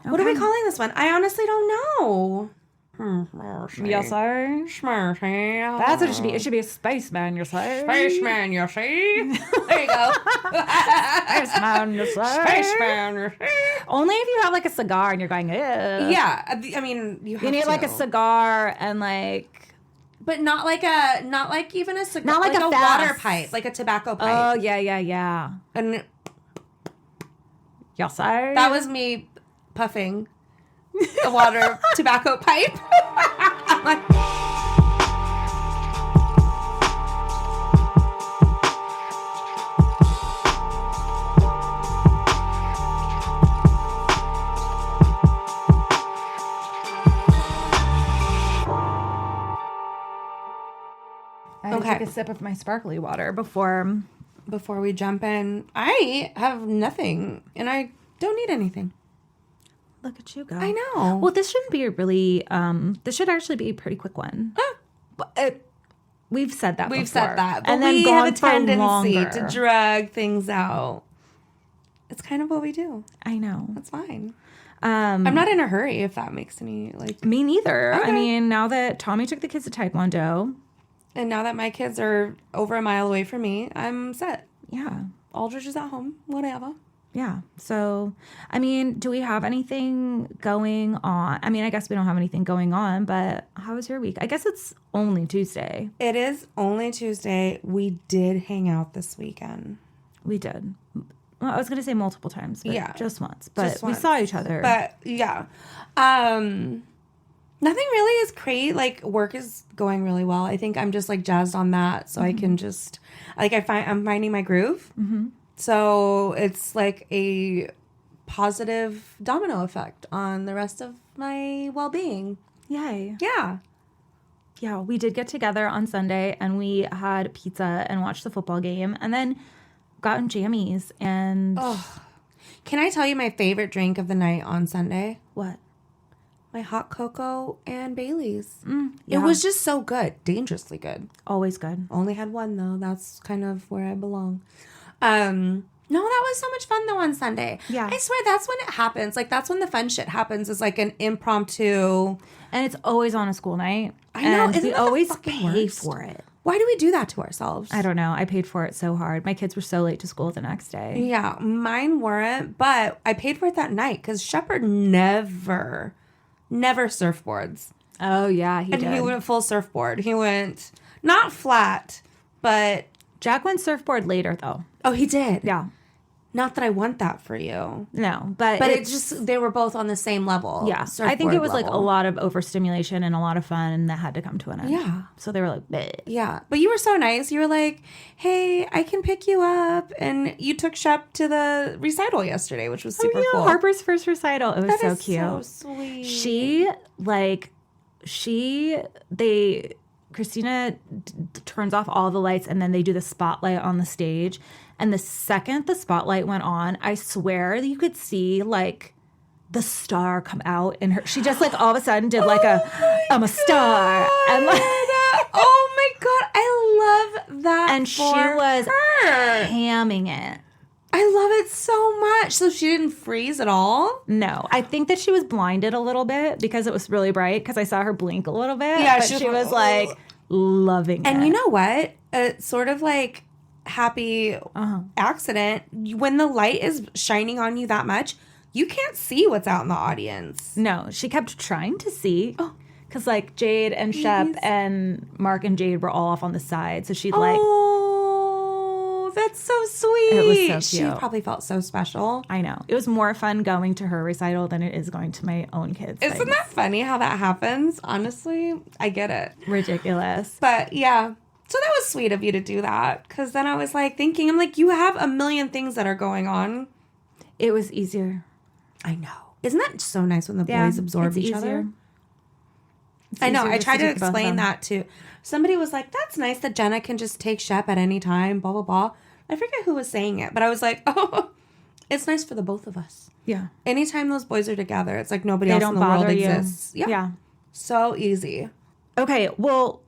Okay. What are we calling this one? I honestly don't know. Yes, sir. That's what it should be. It should be a spaceman, you say. Spaceman, you see? There you go. Spaceman, you say. Spaceman, you see? Only if you have like a cigar and you're going, ew. Yeah, I mean, you need like a cigar and like... But not like even a cigar. Not like a water pipe, like a tobacco pipe. Oh, yeah. And yes, sir. That was me puffing a water tobacco pipe. I take a sip of my sparkly water before we jump in. I have nothing, and I don't need anything. Look at you go. I know. Well, this shouldn't be a really, this should actually be a pretty quick one. We've said that before. But and then we gone have a tendency longer. to drag things out. It's kind of what we do. I know. That's fine. I'm not in a hurry, if that makes any, Me neither. Okay. I mean, now that Tommy took the kids to Taekwondo. And now that my kids are over a mile away from me, I'm set. Yeah. Aldridge is at home. Whatever. Yeah. So, I mean, do we have anything going on? I mean, I guess we don't have anything going on, but how was your week? I guess it's only Tuesday. It is only Tuesday. We did hang out this weekend. We did. Well, I was going to say multiple times, but yeah, just once. But we saw each other. But, yeah. Nothing really is crazy. Like, work is going really well. I think I'm just, jazzed on that. So I can just, I'm finding my groove. Mm-hmm. So it's like a positive domino effect on the rest of my well-being. Yay. Yeah. Yeah, we did get together on Sunday and we had pizza and watched the football game and then got in jammies and... Oh. Can I tell you my favorite drink of the night on Sunday? What? My hot cocoa and Bailey's. Yeah. It was just so good. Dangerously good. Always good. Only had one, though. That's kind of where I belong. No, that was so much fun, though, on Sunday. Yeah. I swear, that's when it happens. That's when the fun shit happens, is an impromptu. And it's always on a school night. I know. And we always pay for it. Why do we do that to ourselves? I don't know. I paid for it so hard. My kids were so late to school the next day. Yeah, mine weren't, but I paid for it that night because Shepard never surfboards. Oh, yeah, he did. And he went full surfboard. He went not flat, but... Jack went surfboard later, though. Oh, he did? Yeah. Not that I want that for you. No, but it just, they were both on the same level. Yeah. I think it was a lot of overstimulation and a lot of fun that had to come to an end. Yeah. So they were like, bleh. Yeah. But you were so nice. You were like, hey, I can pick you up. And you took Shep to the recital yesterday, which was super cool. Harper's first recital. It was that so is cute. So sweet. Christina turns off all the lights and then they do the spotlight on the stage. And the second the spotlight went on, I swear that you could see the star come out in her. She just all of a sudden did I'm a star. And oh my God, I love that. And she was hamming it. I love it so much. So she didn't freeze at all? No. I think that she was blinded a little bit because it was really bright because I saw her blink a little bit. Yeah, but she was loving it. And you know what? It's sort of happy accident. When the light is shining on you that much, you can't see what's out in the audience. No. She kept trying to see. Oh. Because Jade and Shep and Mark and Jade were all off on the side. So she'd Oh, that's so sweet. It was so cute. She probably felt so special. I know. It was more fun going to her recital than it is going to my own kids. Isn't that funny how that happens? Honestly, I get it. Ridiculous. But yeah. So that was sweet of you to do that. Because then I was thinking, you have a million things that are going on. It was easier. I know. Isn't that so nice when the boys absorb each other? I know. I tried to explain that too. Somebody was like, that's nice that Jenna can just take Shep at any time, blah, blah, blah. I forget who was saying it, but I was like, oh, it's nice for the both of us. Yeah. Anytime those boys are together, it's nobody else in the world exists. Yeah. So easy. Okay. Well,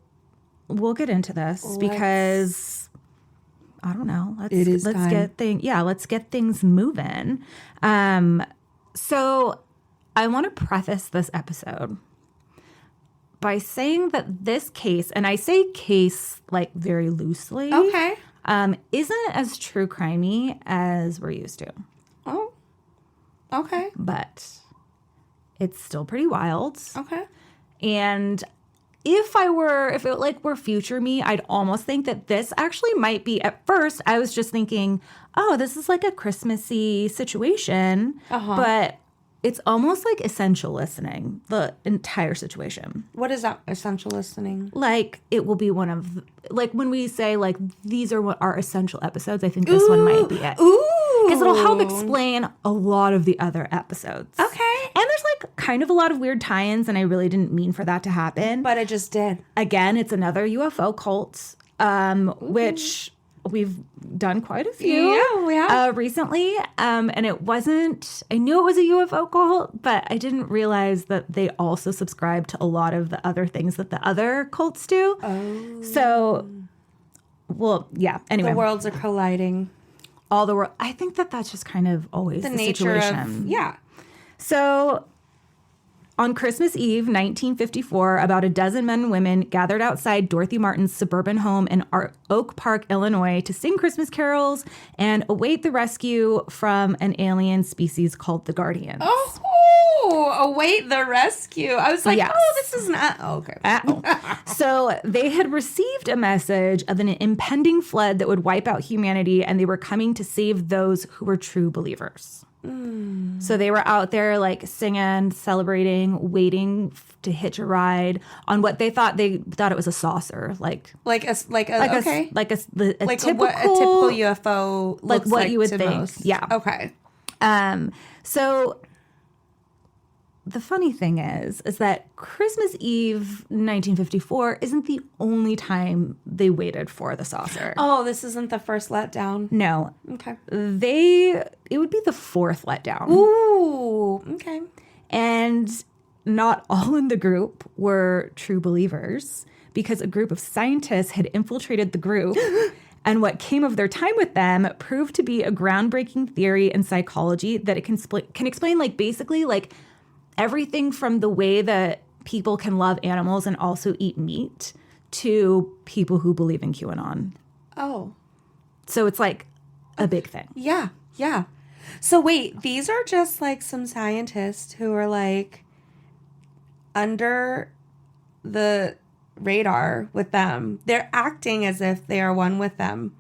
we'll get into this because I don't know. Let's get things moving. So I want to preface this episode by saying that this case, and I say case like very loosely, okay, isn't as true crimey as we're used to. Oh, okay. But it's still pretty wild. Okay. And if it like were future me, I'd almost think that this actually might be, at first, I was just thinking, oh, this is like a Christmassy situation. But it's almost like essential listening, the entire situation. What is that, essential listening? Like, it will be one of, like, when we say, like, these are what our essential episodes, I think this one might be it. Ooh. Because it'll help explain a lot of the other episodes. Okay. And there's, like, kind of a lot of weird tie-ins, and I really didn't mean for that to happen. But it just did. Again, it's another UFO cult, which we've done quite a few. Yeah, we have. Recently. And it wasn't, I knew it was a UFO cult, but I didn't realize that they also subscribe to a lot of the other things that the other cults do. Oh. So, well, yeah. Anyway. The worlds are colliding. All the world. I think that that's just kind of always the nature situation. Yeah. So, on Christmas Eve, 1954, about a dozen men and women gathered outside Dorothy Martin's suburban home in Oak Park, Illinois, to sing Christmas carols and await the rescue from an alien species called the Guardians. Oh, await the rescue. I was like, yes. Oh, this is not. Oh, okay. So they had received a message of an impending flood that would wipe out humanity, and they were coming to save those who were true believers. So they were out there like singing, celebrating, waiting to hitch a ride on what they thought it was a saucer, like a typical UFO looks like what you would to think. Most. Yeah. Okay. So the funny thing is that Christmas Eve 1954 isn't the only time they waited for the saucer. Oh, this isn't the first letdown. No. Okay. It would be the fourth letdown. Ooh. Okay. And not all in the group were true believers, because a group of scientists had infiltrated the group. And what came of their time with them proved to be a groundbreaking theory in psychology that it can explain, like, basically, like, everything from the way that people can love animals and also eat meat to people who believe in QAnon. Oh. So it's like a big thing. Yeah. Yeah. So wait, these are just like some scientists who are like under the radar with them. They're acting as if they are one with them.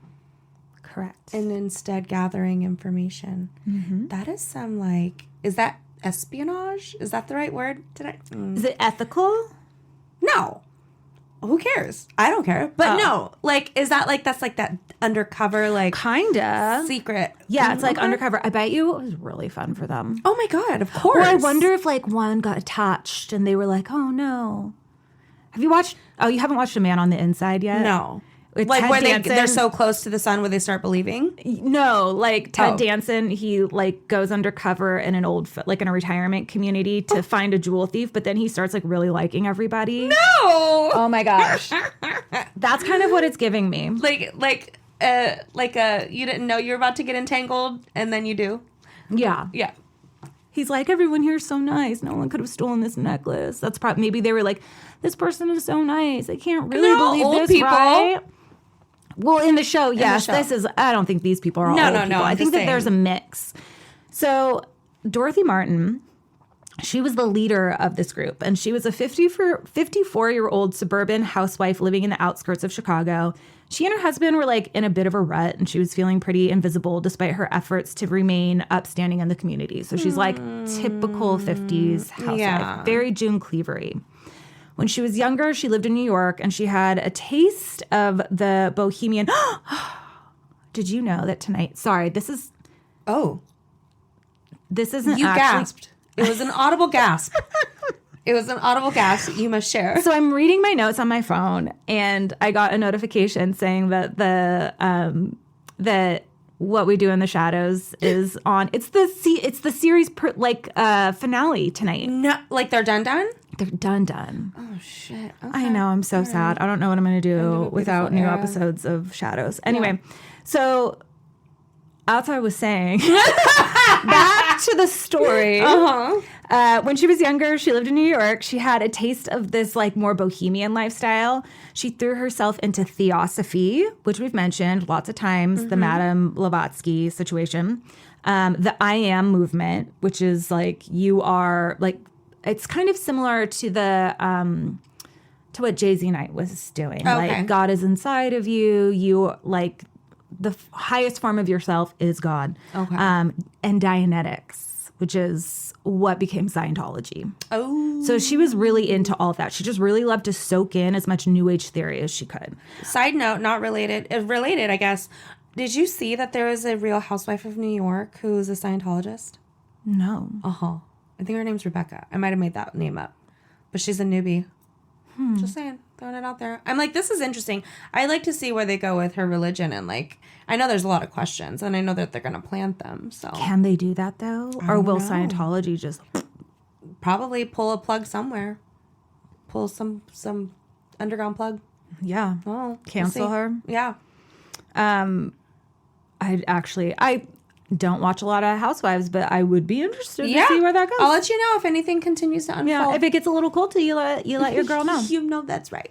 Correct. And instead gathering information. Mm-hmm. That is some like, is that espionage? Is that the right word? Is it ethical? No. Who cares? I don't care. But no, like, is that like, that's like that undercover, like, kinda secret? Yeah, it's like undercover. I bet you it was really fun for them. Oh my God, of course. Or I wonder if like one got attached and they were like, oh no. Have you watched, you haven't watched A Man on the Inside yet? No. With like Ted where Danson. they're so close to the sun where they start believing? No, like Ted Danson, he like goes undercover in an old, like in a retirement community to find a jewel thief, but then he starts like really liking everybody. No! Oh my gosh. That's kind of what it's giving me. Like you didn't know you were about to get entangled and then you do? Yeah. Yeah. He's like, everyone here is so nice. No one could have stolen this necklace. That's probably, maybe they were like, this person is so nice. I can't really believe old this, people. right? Well, in the show, yes. This is, I don't think these people are all old people. I think that there's a mix. So Dorothy Martin, she was the leader of this group, and she was a 54-year-old suburban housewife living in the outskirts of Chicago. She and her husband were like in a bit of a rut, and she was feeling pretty invisible despite her efforts to remain upstanding in the community. So she's like typical 50s housewife, very June Cleavery. When she was younger, she lived in New York, and she had a taste of the bohemian. Did you know that tonight? Sorry, this is. Oh. This isn't. You actually... gasped. It was an audible gasp. It was an audible gasp that you must share. So I'm reading my notes on my phone, and I got a notification saying that that What We Do in the Shadows is on. It's the series finale tonight. No, like they're done. They're done. Oh shit! Okay. I know. I'm so sad. I don't know what I'm going to do without new episodes of Shadows. Anyway, so as I was saying, back to the story. When she was younger, she lived in New York. She had a taste of this like more bohemian lifestyle. She threw herself into theosophy, which we've mentioned lots of times, the Madame Blavatsky situation. The I Am movement, which is like you are like, it's kind of similar to the to what Jay-Z Knight was doing. Okay. Like God is inside of you. You like the highest form of yourself is God. Okay. And Dianetics, which is what became Scientology. Oh. So she was really into all of that. She just really loved to soak in as much New Age theory as she could. Side note, not related. Related, I guess. Did you see that there is a Real Housewife of New York who is a Scientologist? No. I think her name's Rebecca. I might have made that name up. But she's a newbie. Just saying. Throwing it out there. I'm like, this is interesting. I like to see where they go with her religion. And like, I know there's a lot of questions. And I know that they're going to plant them. So can they do that though? Or will Scientology just... Probably pull a plug somewhere. Pull some underground plug. Yeah. Oh, cancel her. Yeah. I don't watch a lot of Housewives, but I would be interested to see where that goes. I'll let you know if anything continues to unfold. Yeah, if it gets a little culty, you let your girl know. You know that's right.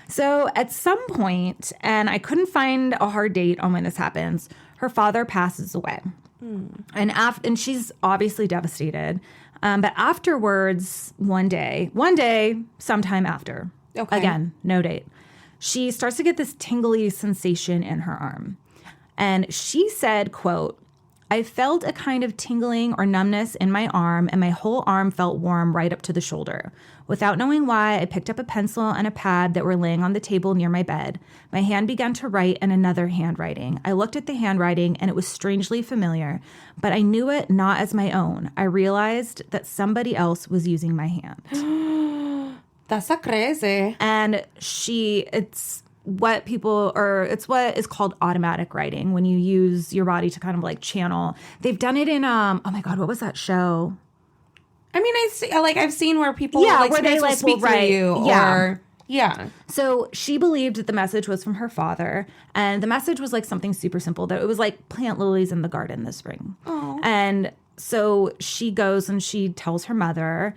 So at some point, and I couldn't find a hard date on when this happens, her father passes away. And she's obviously devastated. But afterwards, one day, sometime after, again, no date, she starts to get this tingly sensation in her arm. And she said, quote, I felt a kind of tingling or numbness in my arm, and my whole arm felt warm right up to the shoulder. Without knowing why, I picked up a pencil and a pad that were laying on the table near my bed. My hand began to write in another handwriting. I looked at the handwriting, and it was strangely familiar, but I knew it not as my own. I realized that somebody else was using my hand. That's so crazy. And it's what is called automatic writing, when you use your body to kind of like channel. They've done it in oh my god, what was that show? I mean, I've seen where people where they like speak through you, or So she believed that the message was from her father, and the message was like something super simple, that it was like plant lilies in the garden this spring. Oh. And so she goes and she tells her mother,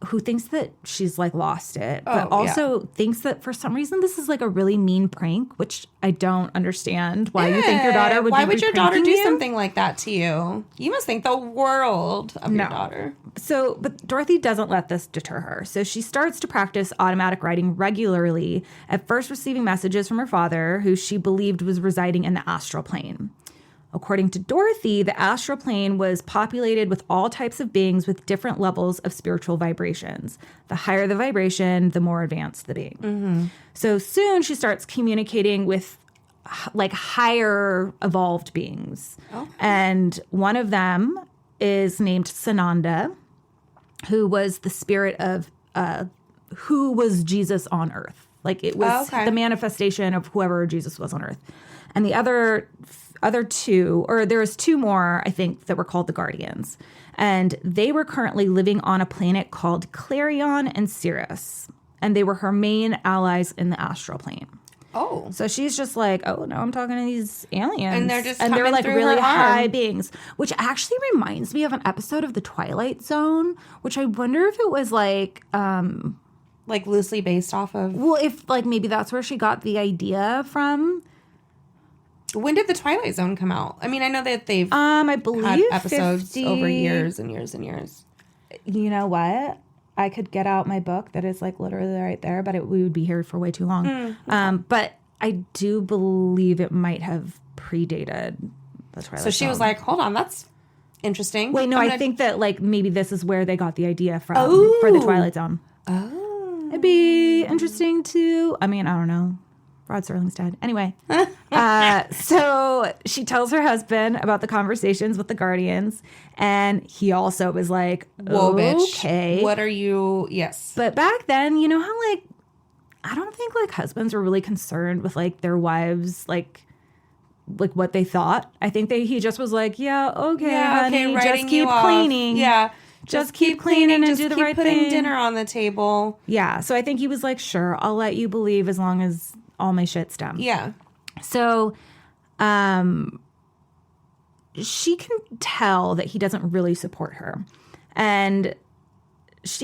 who thinks that she's like lost it, but also thinks that for some reason this is like a really mean prank, which I don't understand why you think your daughter would. Why would your daughter do something like that to you? You must think the world of your daughter. So, but Dorothy doesn't let this deter her. So she starts to practice automatic writing regularly, at first receiving messages from her father, who she believed was residing in the astral plane. According to Dorothy, the astral plane was populated with all types of beings with different levels of spiritual vibrations. The higher the vibration, the more advanced the being. Mm-hmm. So soon she starts communicating with like higher evolved beings. Okay. And one of them is named Sananda, who was the spirit of who was Jesus on earth. Like it was the manifestation of whoever Jesus was on earth. And the other two, or there was two more, I think, that were called the Guardians. And they were currently living on a planet called Clarion and Sirius. And they were her main allies in the astral plane. Oh. So she's just like, oh, no, I'm talking to these aliens. And they're just they're like really high arm. beings. Which actually reminds me of an episode of The Twilight Zone, which I wonder if it was like loosely based off of. Well, if like maybe that's where she got the idea from. When did The Twilight Zone come out? I mean, I know that they've I believe had episodes over years and years and years. You know what? I could get out my book that is like literally right there, but we would be here for way too long. Okay. But I do believe it might have predated The Twilight Zone. So she was like, hold on, that's interesting. Wait, no, I think that like maybe this is where they got the idea from for The Twilight Zone. Oh. It'd be interesting to, I mean, I don't know. Rod Serling's dead. Anyway, so she tells her husband about the conversations with the Guardians, and he also was like, "Whoa, bitch! What are you?" Yes, but back then, you know how like I don't think like husbands were really concerned with like their wives like what they thought. I think he just was like, "Yeah, okay, honey, just keep cleaning." Yeah. Just keep cleaning and do the right thing. Just keep putting dinner on the table. Yeah, so I think he was like, "Sure, I'll let you believe as long as all my shit's done." Yeah. So, she can tell that he doesn't really support her. And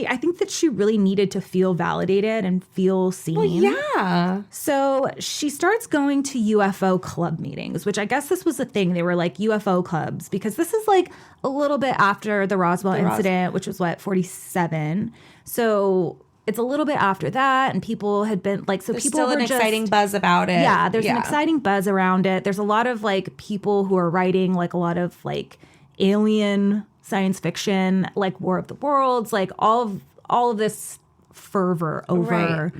I think that she really needed to feel validated and feel seen. Well, yeah. So she starts going to UFO club meetings, which I guess this was the thing. They were like UFO clubs because this is like a little bit after the Roswell incident, which was 47. So it's a little bit after that, and people had been like, so there's people still were an exciting buzz about it. Yeah, there's an exciting buzz around it. There's a lot of like people who are writing like a lot of like alien science fiction, like War of the Worlds, like all of this fervor over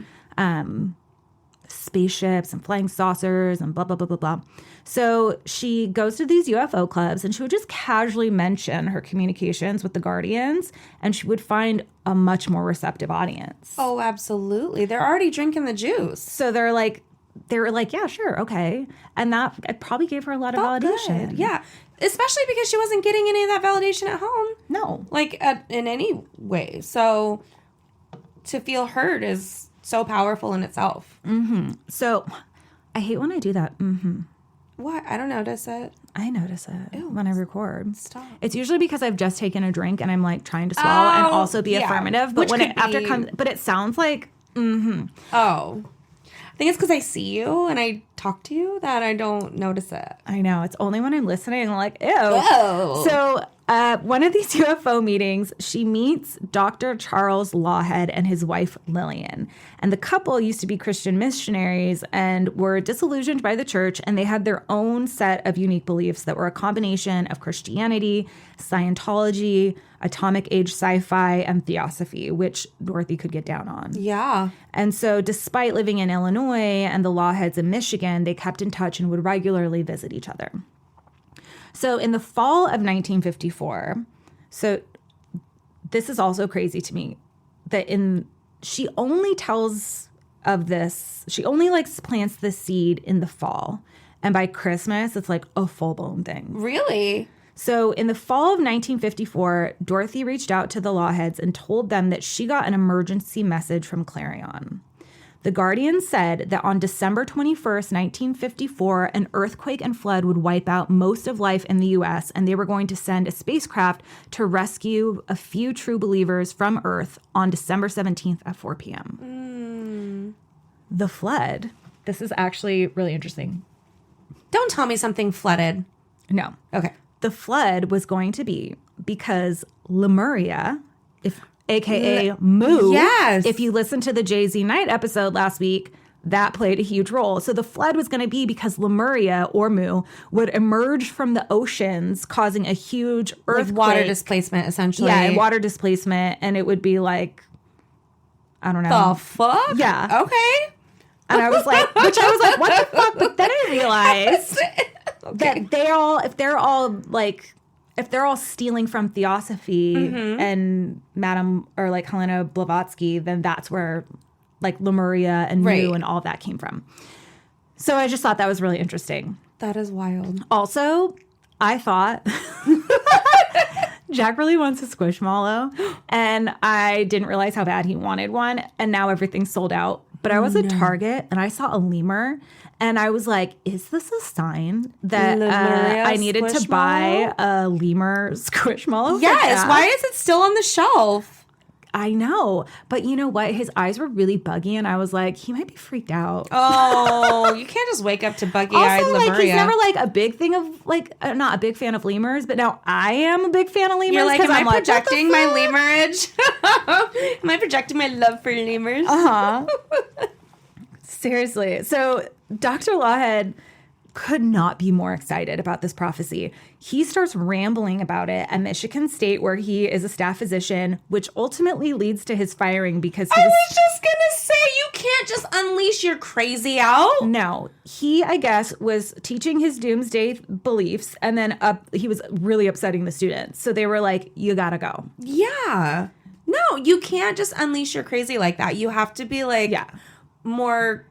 spaceships and flying saucers and blah, blah, blah, blah, blah. So she goes to these UFO clubs and she would just casually mention her communications with the Guardians, and she would find a much more receptive audience. Oh, absolutely. They're already drinking the juice. So they were like, yeah, sure, okay. And that it probably gave her a lot of validation. Good. Yeah. Especially because she wasn't getting any of that validation at home. No. Like, in any way. So, to feel heard is so powerful in itself. Mm-hmm. So, I hate when I do that. Mm-hmm. What? I don't notice it. I notice it when I record. Stop. It's usually because I've just taken a drink and I'm, like, trying to swallow and also be affirmative. But when it after comes... But it sounds like, mm-hmm. Oh. I think it's because I see you and I talk to you that I don't notice it. I know. It's only when I'm listening and I'm like, ew. Whoa. So one of these UFO meetings, she meets Dr. Charles Lawhead and his wife Lillian. And the couple used to be Christian missionaries and were disillusioned by the church. And they had their own set of unique beliefs that were a combination of Christianity, Scientology, atomic age sci-fi, and theosophy, which Dorothy could get down on. Yeah. And so despite living in Illinois and the Lawheads in Michigan, they kept in touch and would regularly visit each other. So in the fall of 1954, so this is also crazy to me, that she only tells of this, she only like plants the seed in the fall. And by Christmas, it's like a full-blown thing. Really? So in the fall of 1954, Dorothy reached out to the Lawheads and told them that she got an emergency message from Clarion. The Guardian said that on December 21st, 1954, an earthquake and flood would wipe out most of life in the U.S., and they were going to send a spacecraft to rescue a few true believers from Earth on December 17th at 4 p.m. The flood. This is actually really interesting. Don't tell me something flooded. No. Okay. The flood was going to be because Lemuria, a.k.a. Mu. Yes. If you listened to the Jay-Z Night episode last week, that played a huge role. So the flood was going to be because Lemuria, or Mu, would emerge from the oceans, causing a huge earthquake. Like water displacement, essentially. Yeah, water displacement. And it would be like, I don't know. The fuck? Yeah. Okay. And I was like, what the fuck? But then I realized that if they're all stealing from Theosophy and Madame or like Helena Blavatsky, then that's where like Lemuria and Mu and all that came from. So I just thought that was really interesting. That is wild. Also, I thought Jack really wants a Squishmallow, and I didn't realize how bad he wanted one, and now everything's sold out. But I was at Target and I saw a lemur and I was like, is this a sign that I needed to buy a lemur Squishmallow? Yes. Why is it still on the shelf? I know. But you know what? His eyes were really buggy and I was like, he might be freaked out. Oh, you can't just wake up to buggy-eyed Also, Lemuria. like, he's never like a big thing of like, not a big fan of lemurs, but now I am a big fan of lemurs. You're like, am I like, projecting my lemurage? Am I projecting my love for lemurs? Seriously. So Dr. Lawhead could not be more excited about this prophecy. He starts rambling about it at Michigan State, where he is a staff physician, which ultimately leads to his firing because I was just gonna say, you can't just unleash your crazy out. No. He, I guess, was teaching his doomsday beliefs, and then he was really upsetting the students. So they were like, you gotta go. Yeah. No, you can't just unleash your crazy like that. You have to be like more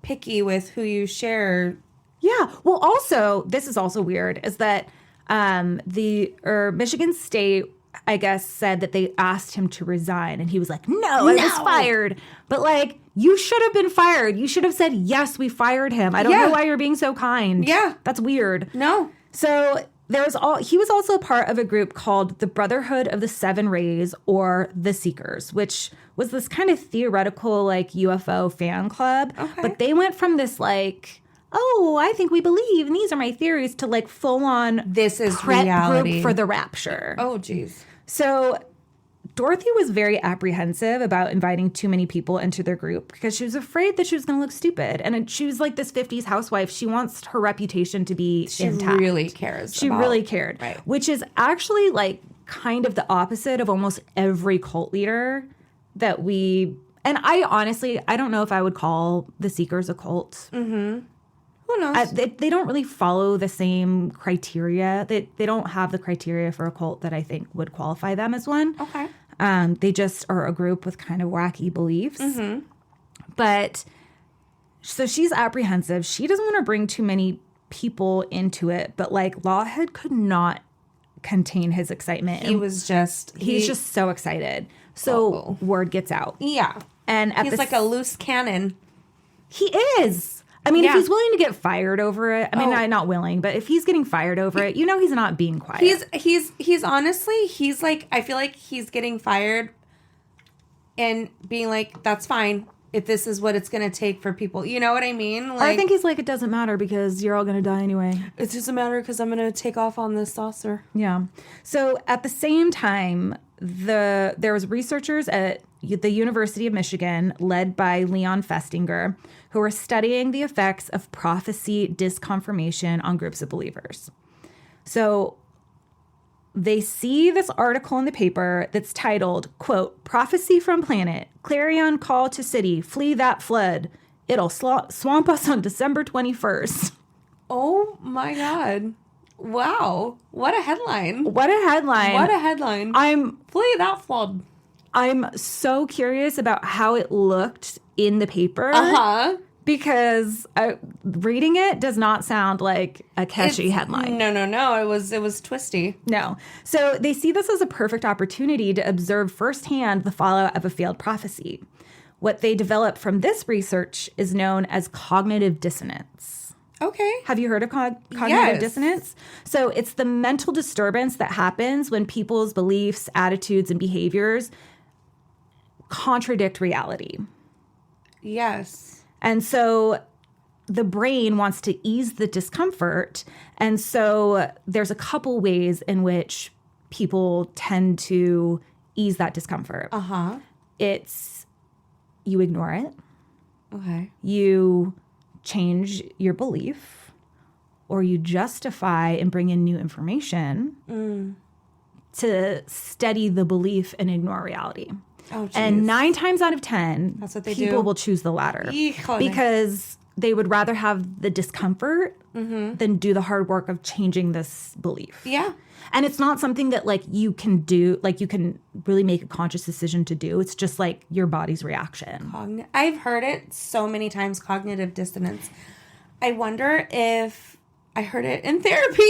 picky with who you share. Yeah. Well, also, this is also weird, is that Michigan State, I guess, said that they asked him to resign. And he was like, no, I was fired. But like, you should have been fired. You should have said, yes, we fired him. I don't know why you're being so kind. Yeah. That's weird. No. So he was also a part of a group called the Brotherhood of the Seven Rays, or the Seekers, which was this kind of theoretical like UFO fan club. Okay. But they went from this like, oh, I think we believe, and these are my theories, to like full on this is reality group for the rapture. Oh, geez. So Dorothy was very apprehensive about inviting too many people into their group because she was afraid that she was going to look stupid. And she was like this 50s housewife. She wants her reputation to be intact. She really cares. She really cared. Right. Which is actually like kind of the opposite of almost every cult leader that we... And I honestly, I don't know if I would call the Seekers a cult. Mm-hmm. Who knows? They don't really follow the same criteria. They don't have the criteria for a cult that I think would qualify them as one. Okay. They just are a group with kind of wacky beliefs. Mm-hmm. But so she's apprehensive. She doesn't want to bring too many people into it. But like Lawhead could not contain his excitement. He's just so excited. So word gets out. Yeah. And he's like a loose cannon. He is. I mean, if he's willing to get fired over it, I mean, not willing, but if he's getting fired over it, he's not being quiet. He's honestly, he's like, I feel like he's getting fired and being like, that's fine if this is what it's going to take for people. You know what I mean? Like, I think he's like, it doesn't matter because you're all going to die anyway. It doesn't matter because I'm going to take off on this saucer. Yeah. So at the same time, there was researchers at the University of Michigan, led by Leon Festinger, who were studying the effects of prophecy disconfirmation on groups of believers. So they see this article in the paper that's titled, quote, "Prophecy from Planet, Clarion Call to City, Flee That Flood. It'll swamp us on December 21st. Oh my God. Wow. What a headline. What a headline. Flee that flood. I'm so curious about how it looked in the paper. Uh-huh. Because reading it does not sound like a catchy headline. No. It was twisty. No. So they see this as a perfect opportunity to observe firsthand the fallout of a failed prophecy. What they develop from this research is known as cognitive dissonance. Okay. Have you heard of cognitive dissonance? So it's the mental disturbance that happens when people's beliefs, attitudes, and behaviors contradict reality. Yes. And so the brain wants to ease the discomfort. And so there's a couple ways in which people tend to ease that discomfort. Uh-huh. It's you ignore it. Okay. You change your belief, or you justify and bring in new information to steady the belief and ignore reality. Oh, geez. And 9 times out of 10, that's what people will choose the latter because they would rather have the discomfort than do the hard work of changing this belief. Yeah. And it's not something that like you can do, like you can really make a conscious decision to do. It's just like your body's reaction. I've heard it so many times, cognitive dissonance. I wonder if I heard it in therapy.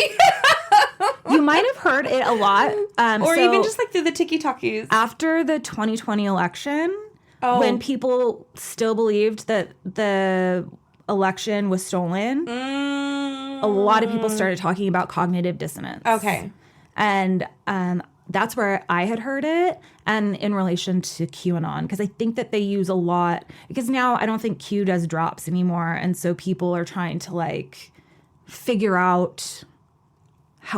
You might have heard it a lot. Or even just like through the tiki-talkies. After the 2020 election, when people still believed that the election was stolen, a lot of people started talking about cognitive dissonance. Okay. And that's where I had heard it, and in relation to QAnon, because I think that they use a lot, because now I don't think Q does drops anymore, and so people are trying to like figure out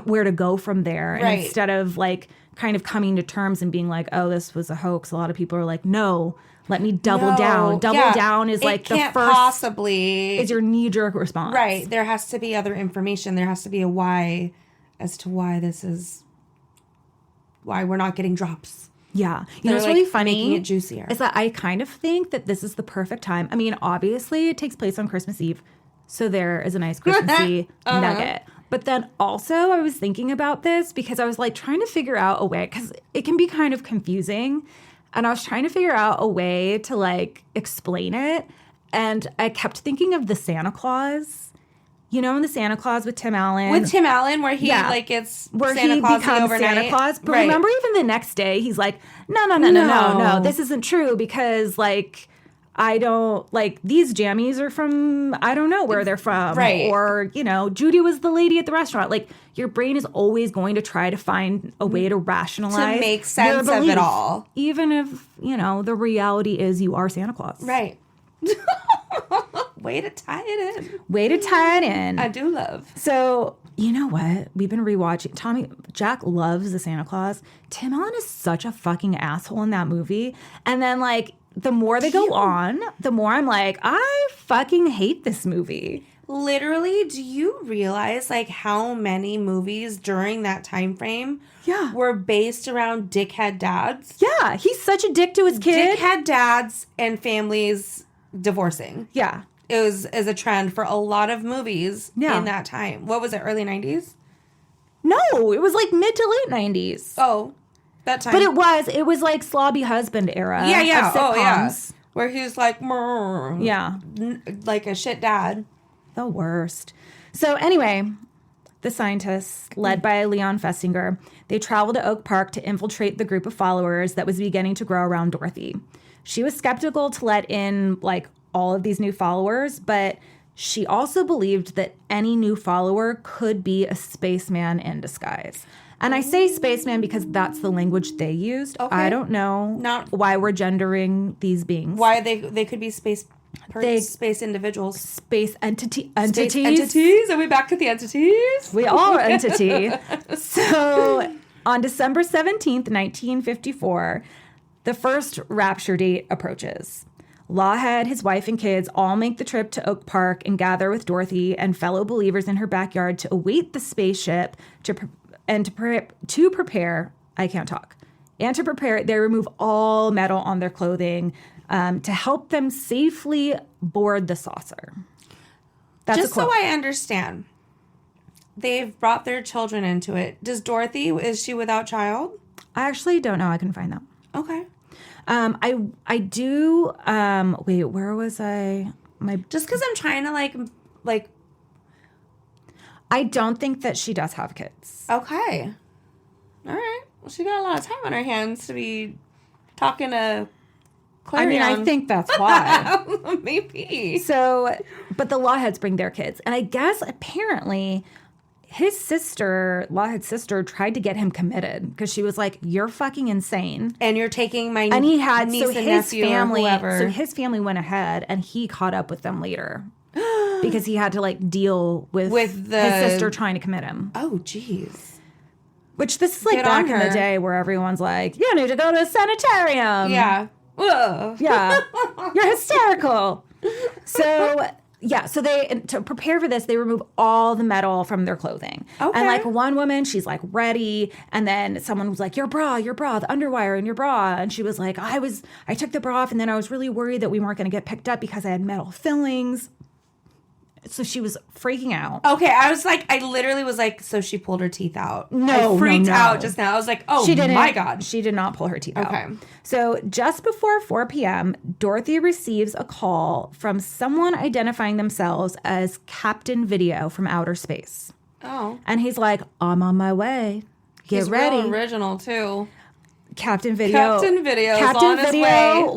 where to go from there. And instead of like kind of coming to terms and being like, oh, this was a hoax, a lot of people are like, no, let me double down. Double down is like the first possibly is your knee-jerk response. Right. There has to be other information. There has to be a why as to why this is, why we're not getting drops. Yeah. You know what's really funny? Making it juicier. Is that I kind of think that this is the perfect time. I mean, obviously it takes place on Christmas Eve, so there is a nice Christmassy nugget. But then also I was thinking about this because I was like trying to figure out a way, because it can be kind of confusing. And I was trying to figure out a way to like explain it. And I kept thinking of the Santa Claus. You know, in the Santa Claus with Tim Allen. With Tim Allen, where he like gets where Santa he Claus becomes overnight. Santa Claus. But remember, even the next day, he's like, no, this isn't true because like I don't, like, these jammies are from, I don't know where they're from. Right. Or, you know, Judy was the lady at the restaurant. Like, your brain is always going to try to find a way to rationalize. To make sense of it all. Even if, you know, the reality is you are Santa Claus. Right. Way to tie it in. Way to tie it in. I do love. So, you know what? We've been rewatching. Jack loves the Santa Claus. Tim Allen is such a fucking asshole in that movie. And then, like, the more they go on, the more I'm like, I fucking hate this movie. Literally, do you realize, like, how many movies during that time frame were based around dickhead dads? Yeah, he's such a dick to his kid. Dickhead dads and families divorcing. Yeah. It was as a trend for a lot of movies in that time. What was it, early 90s? No, it was like mid to late 90s. Oh, that time. But it was like slobby husband era. Yeah. Of sitcoms. Oh, yeah. Where he was like, yeah, like a shit dad. The worst. So anyway, the scientists, led by Leon Festinger, they traveled to Oak Park to infiltrate the group of followers that was beginning to grow around Dorothy. She was skeptical to let in, like, all of these new followers, but she also believed that any new follower could be a spaceman in disguise. And I say spaceman because that's the language they used. Okay. I don't know why we're gendering these beings. Why they could be space individuals. Space entities. Space entities? Are we back to the entities? We are entity. So on December 17th, 1954, the first rapture date approaches. Lawhead, his wife, and kids all make the trip to Oak Park and gather with Dorothy and fellow believers in her backyard to await the spaceship to prepare. I can't talk. And to prepare, they remove all metal on their clothing to help them safely board the saucer. That's just so I understand. They've brought their children into it. Does Dorothy, is she without child? I actually don't know. I can find that. Okay. I do. Wait, where was I? Just because I'm trying to like. I don't think that she does have kids. Okay. All right. Well, she got a lot of time on her hands to be talking to Clarion. I mean, I think that's why. Maybe. So, but the Lawheads bring their kids, and I guess apparently his sister, Lawhead's sister, tried to get him committed because she was like, "You're fucking insane, and you're taking my and he had niece so and his nephew family, or whoever." So his family went ahead, and he caught up with them later because he had to like deal with his sister trying to commit him. Oh, jeez. Which this is like back in the day where everyone's like, "You need to go to a sanitarium." Yeah. Ugh. Yeah. You're hysterical. So. Yeah, so to prepare for this, they remove all the metal from their clothing. Okay. And like one woman, she's like ready, and then someone was like, your bra, the underwire in your bra. And she was like, I took the bra off, and then I was really worried that we weren't going to get picked up because I had metal fillings. So she was freaking out. Okay, I literally was like, so she pulled her teeth out. No, I freaked out just now. I was like, oh my God. She did not pull her teeth out. Okay. So just before 4 p.m., Dorothy receives a call from someone identifying themselves as Captain Video from outer space. Oh. And he's like, I'm on my way. Get ready. Real original, too. Captain Video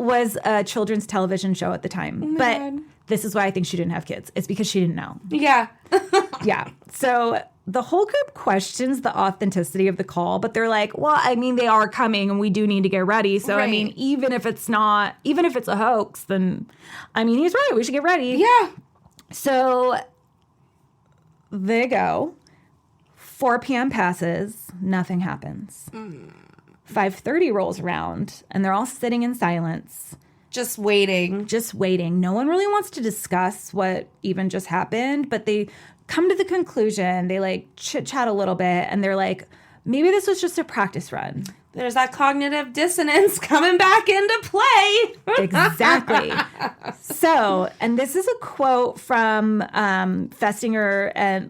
was a children's television show at the time. Oh but God. This is why I think she didn't have kids. It's because she didn't know. Yeah. Yeah. So the whole group questions the authenticity of the call, but they're like, well, I mean, they are coming and we do need to get ready. So, right. I mean, even if it's a hoax, then, I mean, he's right. We should get ready. Yeah. So they go. 4 p.m. passes. Nothing happens. 5:30 rolls around and they're all sitting in silence. Just waiting. No one really wants to discuss what even just happened, but they come to the conclusion. They like chit chat a little bit and they're like, maybe this was just a practice run. There's that cognitive dissonance coming back into play. Exactly. So, and this is a quote from Festinger and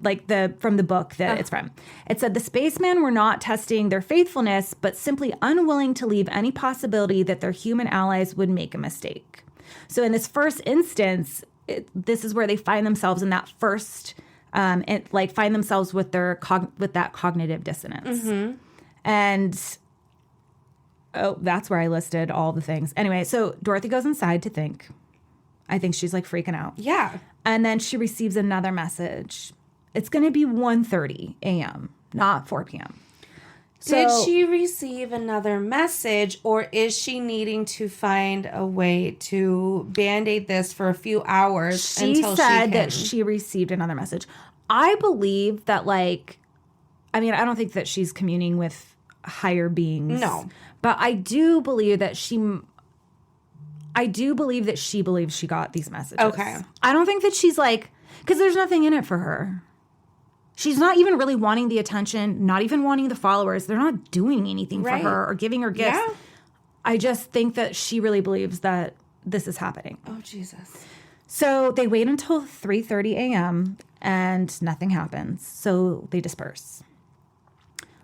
from the book that it's from. It said, the spacemen were not testing their faithfulness, but simply unwilling to leave any possibility that their human allies would make a mistake. So in this first instance, this is where they find themselves in that first, find themselves with with that cognitive dissonance. Mm-hmm. And that's where I listed all the things. Anyway, so Dorothy goes inside to think. I think she's like freaking out. Yeah. And then she receives another message. It's going to be 1:30 a.m., not 4 p.m. Did she receive another message, or is she needing to find a way to Band-Aid this for a few hours until she said that she received another message. I believe that, like, I mean, I don't think that she's communing with higher beings. No. But I do believe that she believes she got these messages. Okay. I don't think that she's like, because there's nothing in it for her. She's not even really wanting the attention, not even wanting the followers. They're not doing anything for her or giving her gifts. Yeah. I just think that she really believes that this is happening. Oh, Jesus. So they wait until 3:30 a.m. and nothing happens. So they disperse.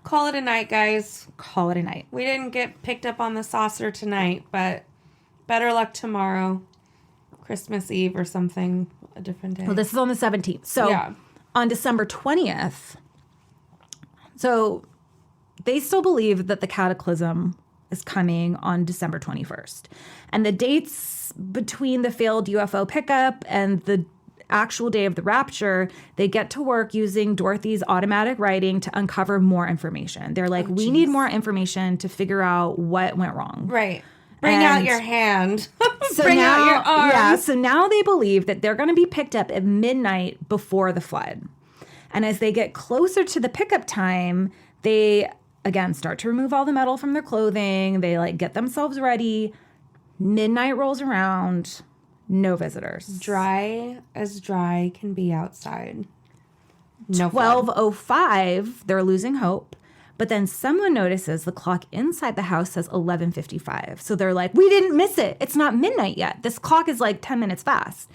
Call it a night, guys. Call it a night. We didn't get picked up on the saucer tonight, but better luck tomorrow. Christmas Eve or something, a different day. Well, this is on the 17th. So on December 20th, so they still believe that the cataclysm is coming on December 21st. And the dates between the failed UFO pickup and the actual day of the rapture, they get to work using Dorothy's automatic writing to uncover more information. They're like, we need more information to figure out what went wrong. Right. Bring out your hand. So Bring now, out your arm. Yeah, so now they believe that they're going to be picked up at midnight before the flood. And as they get closer to the pickup time, they, again, start to remove all the metal from their clothing. They, like, get themselves ready. Midnight rolls around. No visitors. Dry as dry can be outside. No 12:05, they're losing hope. But then someone notices the clock inside the house says 11:55. So they're like, we didn't miss it. It's not midnight yet. This clock is like 10 minutes fast.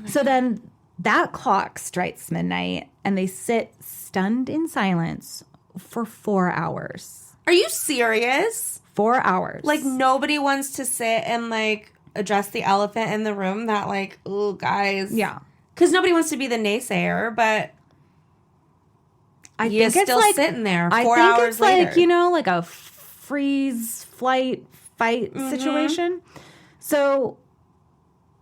So then that clock strikes midnight and they sit stunned in silence for 4 hours. Are you serious? 4 hours. Like, nobody wants to sit and, like, address the elephant in the room that, like, oh, guys. Yeah. Because nobody wants to be the naysayer, but I think it's still like, sitting there 4 hours later. I think it's later. like, you know, like a freeze, flight, fight situation. So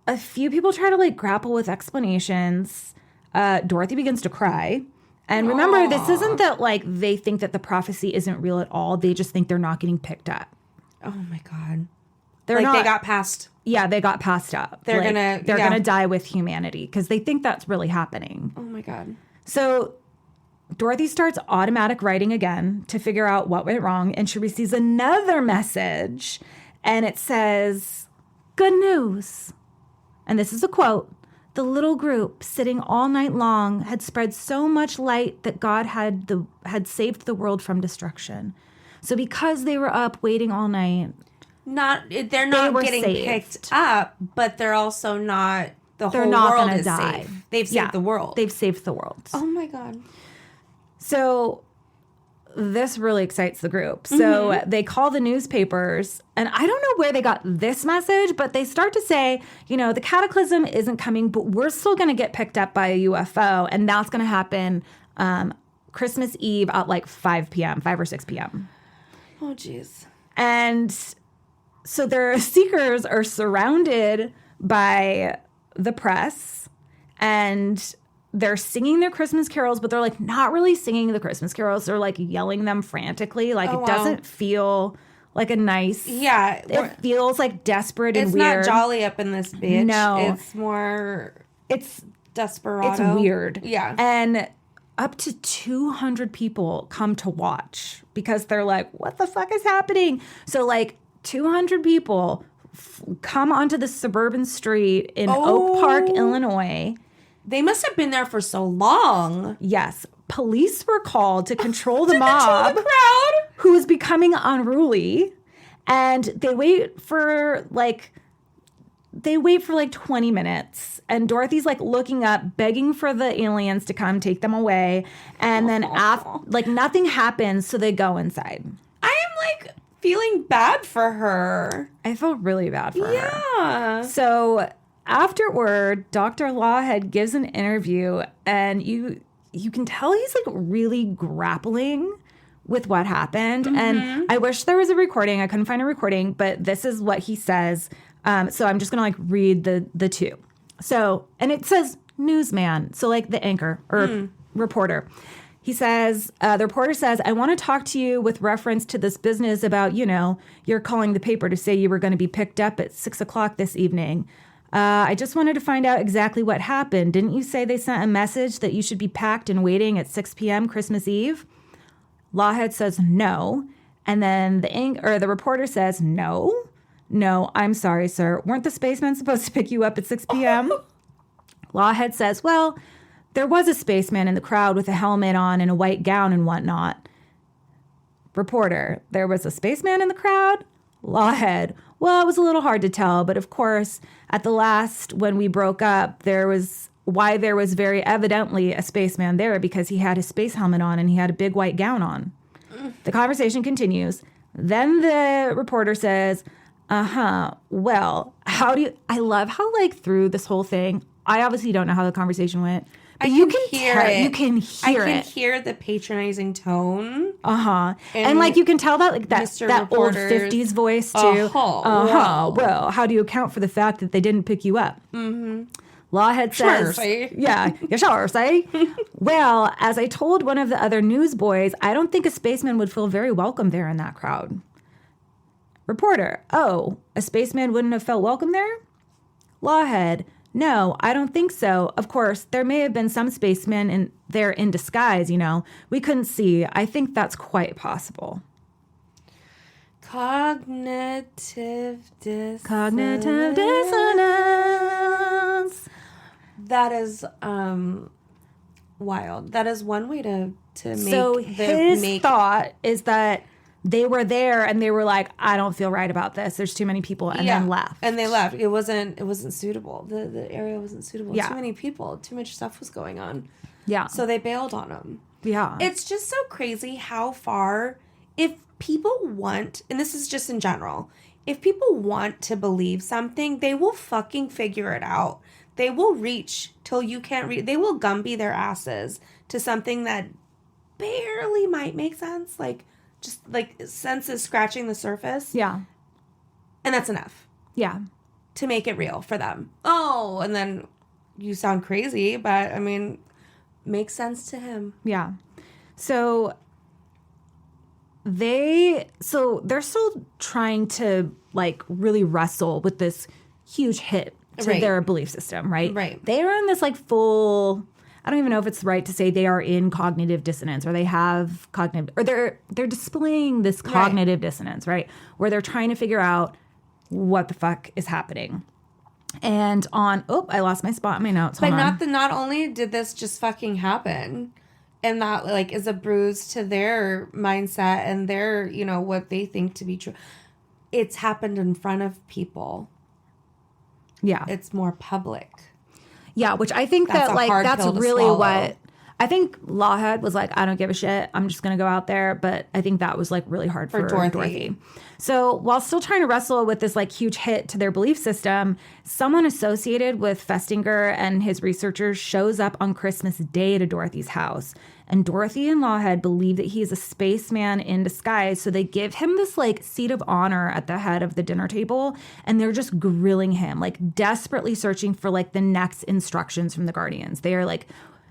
a few people try to, like, grapple with explanations. Dorothy begins to cry. And remember, this isn't that, like, they think that the prophecy isn't real at all. They just think they're not getting picked up. Oh, my God. They're not, they got passed. Yeah, they got passed up. They're like, going to die with humanity because they think that's really happening. Oh, my God. So Dorothy starts automatic writing again to figure out what went wrong. And she receives another message. And it says, good news. And this is a quote. The little group, sitting all night long, had spread so much light that God had saved the world from destruction. So because they were up waiting all night, they're not getting picked up, but they're also not. The whole world is safe. They've saved the world. They've saved the world. Oh my God! So this really excites the group. So they call the newspapers, and I don't know where they got this message, but they start to say, you know, the cataclysm isn't coming, but we're still going to get picked up by a UFO, and that's going to happen Christmas Eve at like 5 or 6 p.m. Oh, jeez. And so their seekers are surrounded by the press, and they're singing their Christmas carols, but they're like not really singing the Christmas carols. They're like yelling them frantically. Like it doesn't feel like a nice. Yeah. It feels like desperate and weird. It's not jolly up in this bitch. No. It's more. It's desperado. It's weird. Yeah. And up to 200 people come to watch because they're like, what the fuck is happening? So like 200 people come onto the suburban street in Oak Park, Illinois. They must have been there for so long. Yes. Police were called to control the mob. Control the crowd. Who is becoming unruly. And they wait for like 20 minutes. And Dorothy's like looking up, begging for the aliens to come take them away. And then nothing happens. So they go inside. I am like feeling bad for her. I feel really bad for her. Yeah. So afterward, Dr. Lawhead gives an interview, and you can tell he's like really grappling with what happened. And I wish there was a recording. I couldn't find a recording, but this is what he says. So I'm just going to like read the two. So, and it says newsman. So like the anchor or reporter. He says, the reporter says, I want to talk to you with reference to this business about, you're calling the paper to say you were going to be picked up at 6:00 this evening. I just wanted to find out exactly what happened. Didn't you say they sent a message that you should be packed and waiting at 6 p.m. Christmas Eve? Lawhead says no. And then the reporter says, no, I'm sorry, sir. Weren't the spacemen supposed to pick you up at 6 p.m.? Lawhead says, well, there was a spaceman in the crowd with a helmet on and a white gown and whatnot. Reporter, there was a spaceman in the crowd? Lawhead, well, it was a little hard to tell, but of course, at the last, when we broke up, there was very evidently a spaceman there because he had his space helmet on and he had a big white gown on. The conversation continues. Then the reporter says, well, I love how through this whole thing, I obviously don't know how the conversation went. But you can hear it. You can hear it. I can hear the patronizing tone. And you can tell that that old 50s voice too. Well, how do you account for the fact that they didn't pick you up? Lawhead says, yeah, you sure say. Well, as I told one of the other newsboys, I don't think a spaceman would feel very welcome there in that crowd. Reporter, oh, a spaceman wouldn't have felt welcome there? Lawhead, no, I don't think so. Of course, there may have been some spacemen there in disguise, We couldn't see. I think that's quite possible. Cognitive dissonance. That is wild. That is one way to make. So his thought is that they were there and they were like, I don't feel right about this. There's too many people, and then left. And they left. It wasn't suitable. The area wasn't suitable. Yeah. Too many people. Too much stuff was going on. Yeah. So they bailed on them. Yeah. It's just so crazy how far, if people want, and this is just in general, if people want to believe something, they will fucking figure it out. They will reach till you can't reach. They will Gumby their asses to something that barely might make sense. Just sense is scratching the surface. Yeah. And that's enough. Yeah. To make it real for them. Oh, and then you sound crazy, but I mean, makes sense to him. Yeah. So they're still trying to really wrestle with this huge hit to their belief system, right? Right. They are in this full, I don't even know if it's right to say they are in cognitive dissonance, or they have cognitive, or they're displaying this cognitive dissonance, right? Where they're trying to figure out what the fuck is happening. And I lost my spot in my notes. But not only did this just fucking happen, and that is a bruise to their mindset and their, what they think to be true. It's happened in front of people. Yeah. It's more public. Yeah, which I think that's really what I think Lawhead was like, I don't give a shit. I'm just going to go out there. But I think that was really hard for Dorothy. So while still trying to wrestle with this huge hit to their belief system, someone associated with Festinger and his researchers shows up on Christmas Day to Dorothy's house. And Dorothy and Lawhead believe that he is a spaceman in disguise. So they give him this seat of honor at the head of the dinner table. And they're just grilling him, desperately searching for the next instructions from the Guardians. They are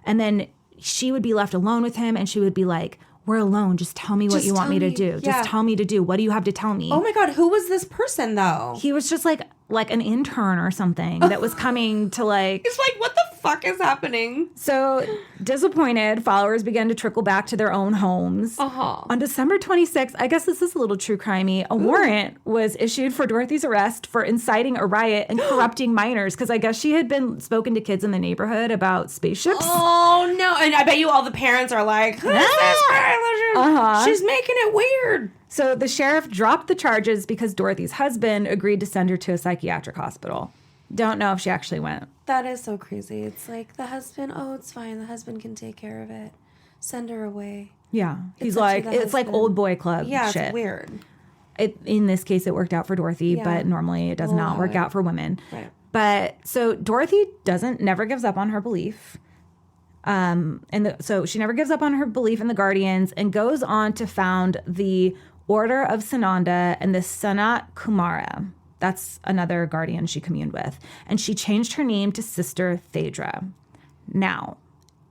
and then she would be left alone with him and she would be like, we're alone. Just tell me what you want me to do. Yeah. Just tell me to do. What do you have to tell me? Oh my God. Who was this person though? He was just like an intern or something that was coming to It's what the fuck is happening? So disappointed, followers began to trickle back to their own homes. On December 26th, I guess this is a little true crimey, a warrant was issued for Dorothy's arrest for inciting a riot and corrupting minors, because I guess she had been spoken to kids in the neighborhood about spaceships. Oh no. And I bet you all the parents are like, who's this girl? She's making it weird. So the sheriff dropped the charges because Dorothy's husband agreed to send her to a psychiatric hospital. Don't know if she actually went. That is so crazy. It's the husband, it's fine. The husband can take care of it. Send her away. Yeah. He's it's old boy club shit. It's weird. In this case, it worked out for Dorothy, but normally it does not work out for women. Right. But so Dorothy never gives up on her belief. So she never gives up on her belief in the Guardians and goes on to found the Order of Sananda and the Sanat Kumara. That's another guardian she communed with. And she changed her name to Sister Phaedra. Now,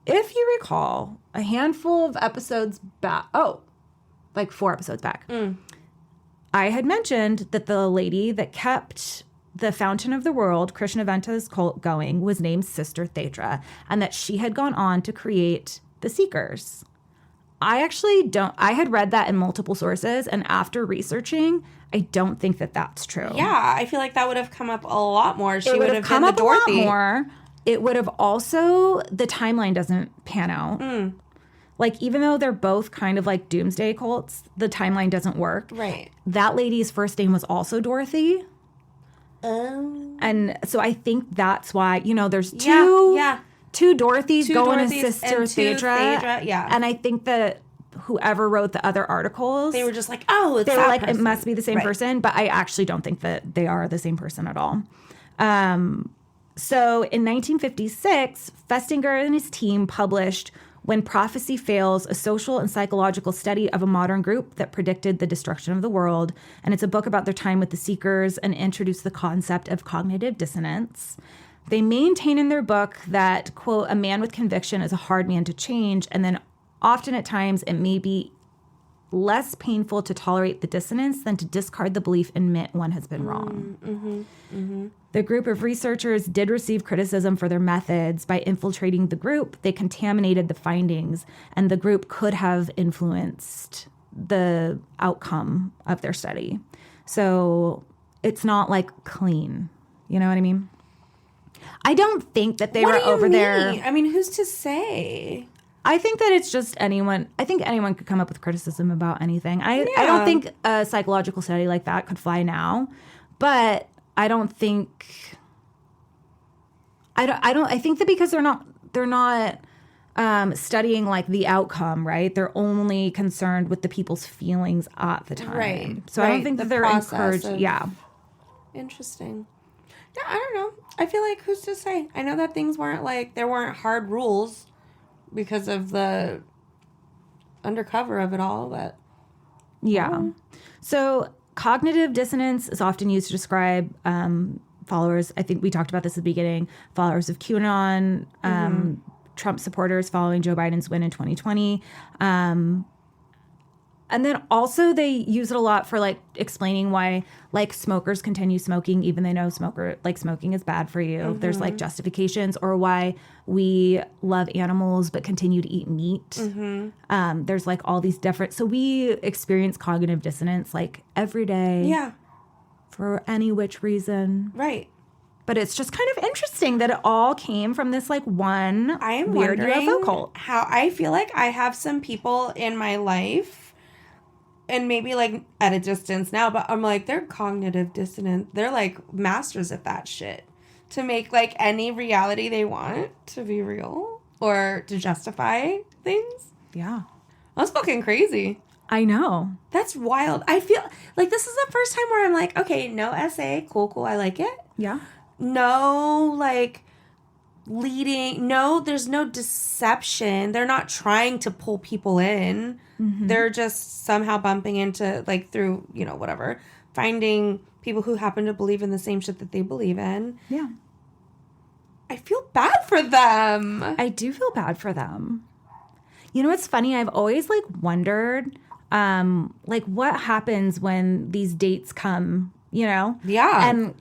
if you recall, a handful of episodes back, like 4 episodes back, I had mentioned that the lady that kept the Fountain of the World, Krishnaventa's cult, going was named Sister Phaedra, and that she had gone on to create the Seekers. I had read that in multiple sources, and after researching, I don't think that that's true. Yeah, I feel like that would have come up a lot more. She would have come up Dorothy. A lot more. It would have also, the timeline doesn't pan out. Like, even though they're both kind of like doomsday cults, the timeline doesn't work. Right. That lady's first name was also Dorothy. And so I think that's why, there's two Dorothys going as Sister Phaedra. Yeah. And I think that whoever wrote the other articles, they were just like, it's they were like, person. It must be the same person. But I actually don't think that they are the same person at all. So in 1956, Festinger and his team published When Prophecy Fails, a social and psychological study of a modern group that predicted the destruction of the world. And it's a book about their time with the Seekers and introduced the concept of cognitive dissonance. They maintain in their book that, quote, a man with conviction is a hard man to change. And then often at times it may be less painful to tolerate the dissonance than to discard the belief and admit one has been wrong. The group of researchers did receive criticism for their methods. By infiltrating the group, they contaminated the findings, and the group could have influenced the outcome of their study. So it's not like clean. You know what I mean? I don't think that they were over there. I mean, who's to say? I think that it's just anyone. I think anyone could come up with criticism about anything. I don't think a psychological study like that could fly now, but I don't think. I think that because they're not studying like the outcome, right? They're only concerned with the people's feelings at the time, right? So I don't think that they're encouraged. Interesting. Yeah, I don't know. I feel like who's to say? I know that things weren't like there weren't hard rules because of the undercover of it all, but So cognitive dissonance is often used to describe followers. I think we talked about this at the beginning. Followers of QAnon, Trump supporters following Joe Biden's win in 2020. And then also they use it a lot for like explaining why like smokers continue smoking even they know smoking is bad for you. There's like justifications, or why we love animals but continue to eat meat. There's like all these different. So we experience cognitive dissonance like every day. Yeah. For any which reason. Right. But it's just kind of interesting that it all came from this like one weird UFO cult. How I feel like I have some people in my life, and maybe like at a distance now, but I'm like, they're cognitive dissonant. They're like masters at that shit. To make like any reality they want to be real or to justify things. Yeah. That's fucking crazy. I know. That's wild. I feel like this is the first time where I'm like, okay, no essay. Cool. I like it. Yeah. No, like there's no deception. They're not trying to pull people in. They're just somehow bumping into, like, through, whatever, finding people who happen to believe in the same shit that they believe in. Yeah. I feel bad for them. I do feel bad for them. You know what's funny? I've always, like, wondered, like, what happens when these dates come, Yeah. And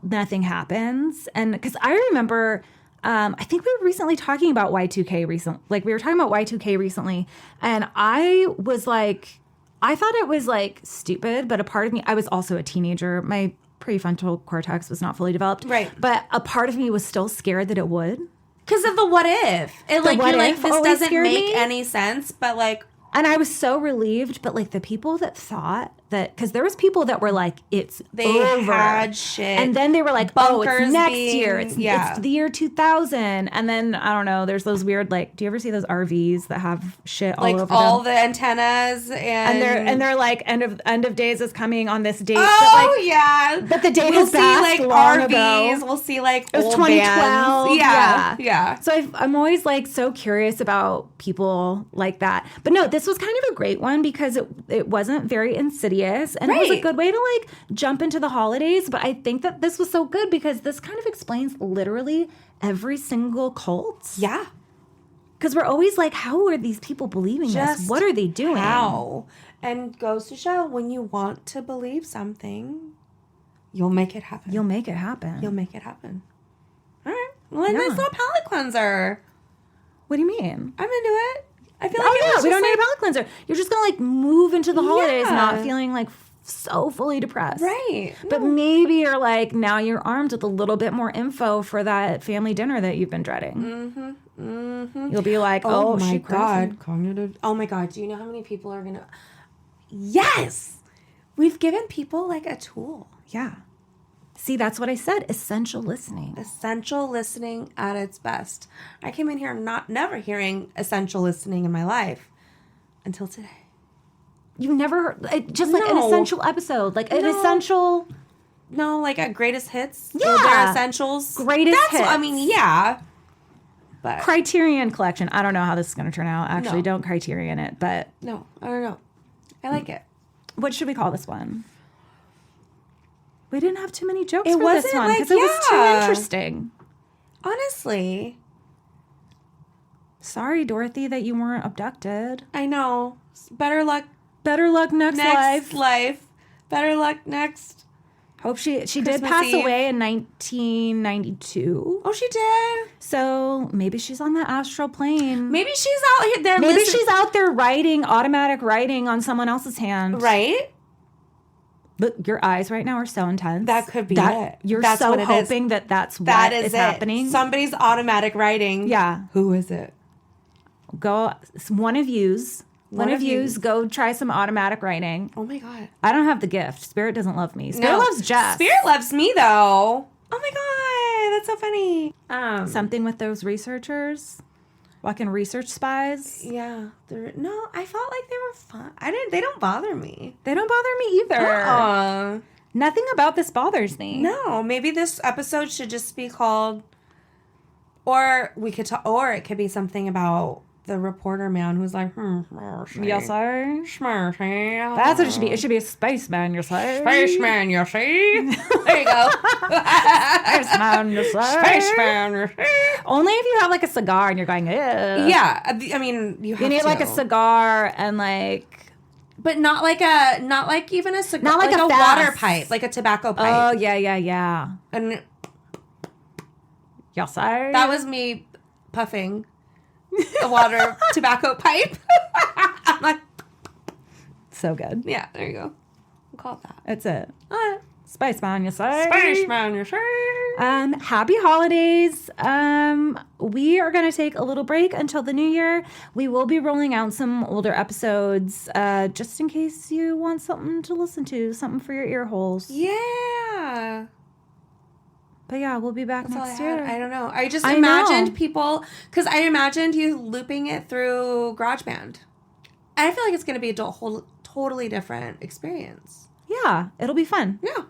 nothing happens. And because I remember... I think we were recently talking about Y2K recently. And I was like, I thought it was like stupid, but a part of me, I was also a teenager. My prefrontal cortex was not fully developed. Right. But a part of me was still scared that it would. Because of the what if. This doesn't make any sense, but like. And I was so relieved, but like the people that thought that, because there was people that were like, it's over. Had shit. And then they were like, it's next year. It's the year 2000. And then, I don't know, there's those weird, like, do you ever see those RVs that have shit all over them? Like all the antennas and they're like, end of days is coming on this date. Oh, but like, yeah. But the day we'll has passed see, like, long RVs. ago. We'll see, like, It was old 2012. bands. Yeah. So I'm always, like, so curious about people like that. But no, this was kind of a great one because it wasn't very insidious. And it was a good way to, like, jump into the holidays. But I think that this was so good because this kind of explains literally every single cult. Yeah. Because we're always like, how are these people believing this? What are they doing? How? And goes to show, when you want to believe something, you'll make it happen. You'll make it happen. All right. Well, nice little palate cleanser. What do you mean? I'm into it. I feel like we don't need a palate cleanser. You're just going to, like, move into the holidays not feeling, like, so fully depressed. Right. But maybe you're, like, now you're armed with a little bit more info for that family dinner that you've been dreading. You'll be like, oh my God. Cognitive. Oh, my God. Do you know how many people are going to... Yes! We've given people, like, a tool. Yeah. See, that's what I said. Essential listening. Essential listening at its best. I came in here never hearing essential listening in my life until today. You never heard, just like an essential episode, like an essential. No, like a greatest hits. Yeah. They're essentials. Greatest hits. I mean, yeah. But Criterion Collection. I don't know how this is going to turn out. Actually, don't Criterion it, but. No, I don't know. I like it. What should we call this one? We didn't have too many jokes for this one because it was too interesting. Honestly. Sorry, Dorothy, that you weren't abducted. I know. Better luck. Better luck next life. Better luck next. Hope she did pass away in 1992. Oh, she did. So maybe she's on the astral plane. Maybe she's out there. Maybe she's out there automatic writing on someone else's hand. Right. Look, your eyes right now are so intense. That could be it. You're so hoping that's what is happening. Somebody's automatic writing. Yeah. Who is it? Go. One of yous. Go try some automatic writing. Oh, my God. I don't have the gift. Spirit doesn't love me. Spirit loves Jess. Spirit loves me, though. Oh, my God. That's so funny. Something with those researchers. Fucking research spies. Yeah. No, I felt like they were fun. They don't bother me. They don't bother me either. Nothing about this bothers me. No, maybe this episode should just be called, or we could talk, or it could be something about the reporter man who's like, yes, sir. Smirty. That's what it should be. It should be a spaceman, you say. Spaceman, you see? There you go. Spaceman, you say. Spaceman, you see? Only if you have, like, a cigar and you're going, ew. Yeah, I mean, you need like a cigar and, like, but not like even a cigar, not like a water pipe, like a tobacco pipe. Oh yeah. And yes, sir. That was me puffing a water tobacco pipe. I'm like, so good. Yeah, there you go. We'll call it that. That's it. Spaceman, you say? Spaceman, you say? Happy holidays. We are going to take a little break until the new year. We will be rolling out some older episodes, just in case you want something to listen to, something for your ear holes. Yeah. But yeah, we'll be back next year. I don't know. I just imagined people, because I imagined you looping it through GarageBand. I feel like it's going to be a whole totally different experience. Yeah, it'll be fun. Yeah.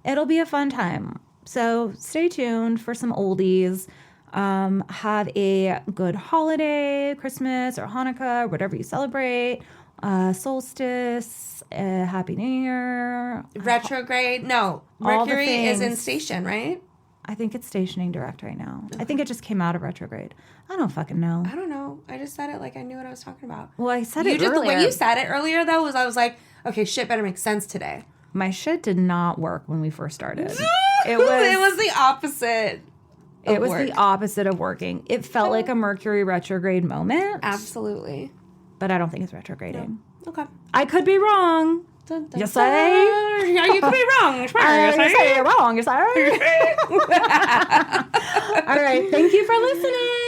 It'll be a fun time. So stay tuned for some oldies. Have a good holiday, Christmas or Hanukkah, whatever you celebrate. Solstice, Happy New Year. Retrograde. No, Mercury is in station, right? I think it's stationing direct right now. Okay. I think it just came out of retrograde. I don't fucking know. I don't know. I just said it like I knew what I was talking about. Well, I said it earlier. The way you said it earlier, though, was I was like, okay, shit better make sense today. My shit did not work when we first started. It was the opposite. It was the opposite of working. It felt like a Mercury retrograde moment. Absolutely. But I don't think it's retrograding. No. Okay. I could be wrong. Dun, dun, you say? Yeah, you could be wrong. You say you're wrong. You say? All right. Thank you for listening.